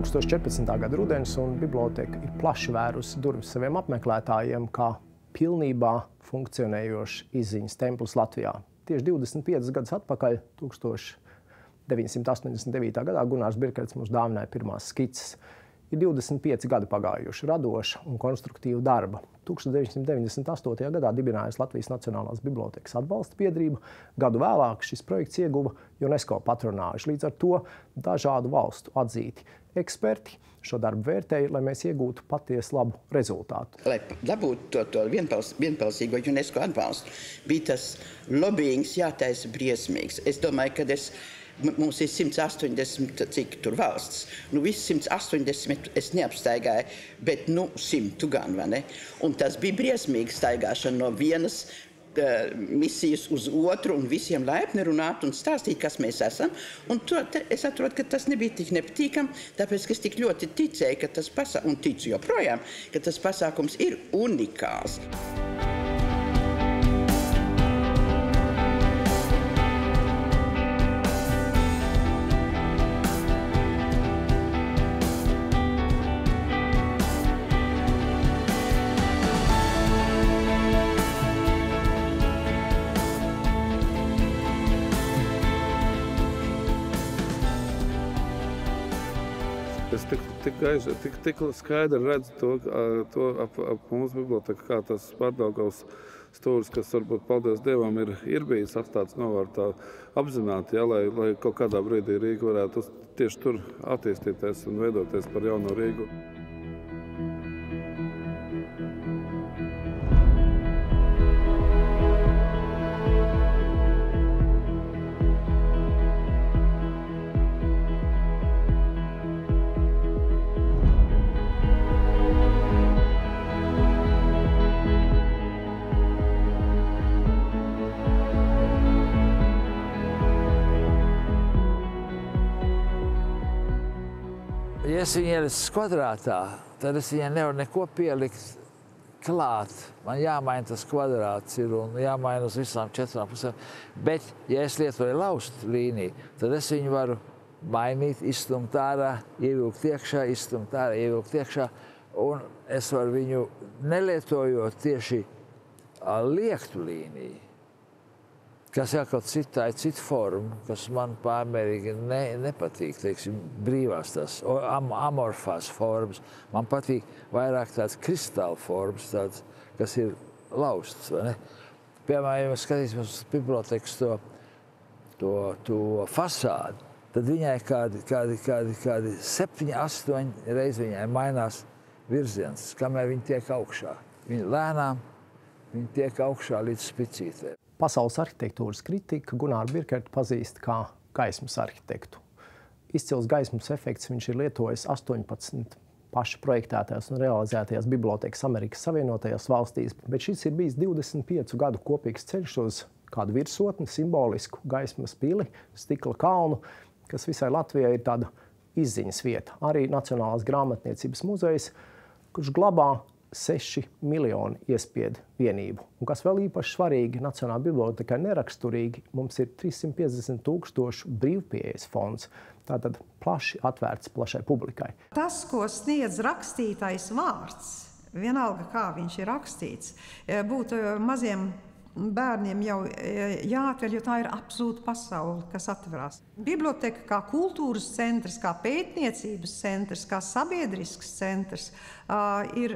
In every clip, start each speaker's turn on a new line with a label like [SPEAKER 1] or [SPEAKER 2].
[SPEAKER 1] 2014. Gada rudens, un biblioteka ir plaši vērusi durvis saviem apmeklētājiem kā pilnībā funkcionējošs izziņas templis Latvijā. Tieši 25 gadus atpakaļ, 1989. gadā, Gunārs Birkerts mums dāvināja pirmās skices. Ir 25 gadi pagājuši radoša un konstruktīva darba. 1998. gadā dibinājas Latvijas Nacionālās bibliotekas atbalsta biedrība. Gadu vēlāk šis projekts ieguva UNESCO patronāžu. Līdz ar to dažādu valstu atzīti eksperti šo darbu vērtēja, lai mēs iegūtu patiesu labu rezultātu.
[SPEAKER 2] Lai dabūtu to vienbalsīgo UNESCO atbalstu, bija tas lobbyings jātaisa briesmīgs. Es domāju, ka mums ir 180, cik tur valsts. Viss 180 es neapstaigāju, bet 100 gan, vai ne? Un tas bija briesmīgi staigāšana no vienas misijas uz otru un visiem laipni runāt un stāstīt, kas mēs esam. Un es atrodu, ka tas nebija tik nepatīkam, tāpēc, ka es tik ļoti ticēju, ka tas pasākums, un ticu joprojām, ka tas pasākums ir unikāls.
[SPEAKER 3] Es tik skaidri redzu to ap mūsu biblioteku, kā tas Pārdaugavas stūris, kas varbūt, paldies Dievam, ir bijis atstāts novārtā apzināti, lai kaut kādā brīdī Rīga varētu tieši tur attīstīties un veidoties par jauno Rīgu.
[SPEAKER 4] Ja es viņu ieliku kvadrātā, tad es viņai nevaru neko pielikt klāt. Man jāmaina tas kvadrāts un jāmaina uz visām 4 pusēm. Bet, ja es lietoju laustu līniju, tad es viņu varu mainīt, izstumt ārā, ievilkt iekšā, izstumt ārā, ievilkt iekšā. Un es varu viņu nelietojot tieši liektu līniju, kas ir kaut cita forma, kas man pārmērīgi nepatīk, teiksim, brīvās tās amorfās formas. Man patīk vairāk tāds kristāla formas, tāds, kas ir lausts, vai ne? Piemēram, ja mēs skatīsimies uz bibliotekas to fasādi, tad viņai kādi 7, 8 reizi viņai mainās virziens, kamēr viņi tiek augšā. Viņi lēnām, viņi tiek augšā līdz spicītēm.
[SPEAKER 1] Pasaules arhitektūras kritika Gunāru Birkertu pazīst kā gaismas arhitektu. Izcils gaismas efekts viņš ir lietojis 18 paši projektētajās un realizētajās bibliotekas Amerikas Savienotajās valstīs, bet šis ir bijis 25 gadu kopīgs ceļš uz kādu virsotni, simbolisku gaismas pili, stikla kalnu, kas visai Latvijai ir tāda izziņas vieta. Arī Nacionālās grāmatniecības muzejs, kurš glabā 6 miljoni iespiedu vienību. Un kas vēl īpaši svarīgi, Nacionālajai bibliotekai neraksturīgi, mums ir 350 000 brīvpieejas fonds. Tātad plaši atvērts plašai publikai.
[SPEAKER 5] Tas, ko sniedz rakstītais vārds, vienalga kā viņš ir rakstīts, būtu maziem bērniem jau jāatver, jo tā ir absolūta pasaule, kas atverās. Biblioteka kā kultūras centrs, kā pētniecības centrs, kā sabiedrisks centrs ir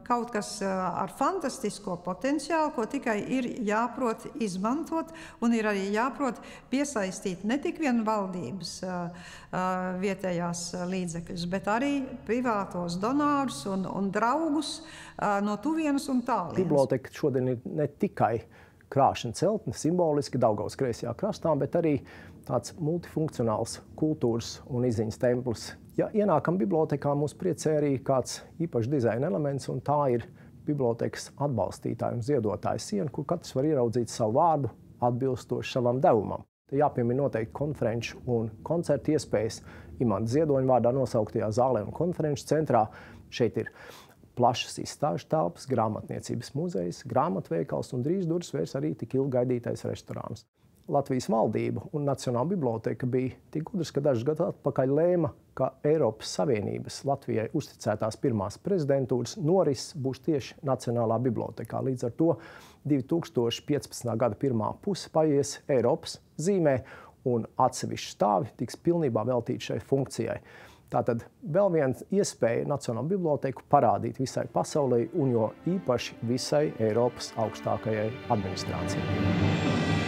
[SPEAKER 5] kaut kas ar fantastisko potenciālu, ko tikai ir jāprot izmantot un ir arī jāprot piesaistīt ne tik vien valdības vietējās līdzekļus, bet arī privātos donārus un draugus no tuvienes un tālienes.
[SPEAKER 1] Biblioteka šodien ir ne tikai krāšana celtne, simboliski Daugavas kreisajā krastā, bet arī tāds multifunkcionāls kultūras un izziņas templis. Ja ienākam bibliotekā, mūs priecē arī kāds īpašs dizaina elements, un tā ir bibliotekas atbalstītāju un ziedotāju siena, kur katrs var ieraudzīt savu vārdu atbilstoši savam devumam. Te jāpiemina noteikti konferenču un koncertu iespējas Imanta Ziedoņa vārdā nosauktajā zālē un konferenču centrā. Šeit ir plašas izstāžu telpas, grāmatniecības muzejs, grāmatveikals un drīz durvis vērs arī tik ilgi gaidītais restorāns. Latvijas valdība un Nacionāla biblioteka bija tik gudrs, ka dažus gadus atpakaļ lēma, ka Eiropas Savienības Latvijai uzticētās pirmās prezidentūras norises būs tieši Nacionālā bibliotekā. Līdz ar to 2015. gada pirmā puse paies Eiropas zīmē, un atsevišķi stāvi tiks pilnībā veltīti šai funkcijai. Tātad vēl viena iespēja Nacionālo biblioteku parādīt visai pasaulē un jo īpaši visai Eiropas augstākajai administrācijai.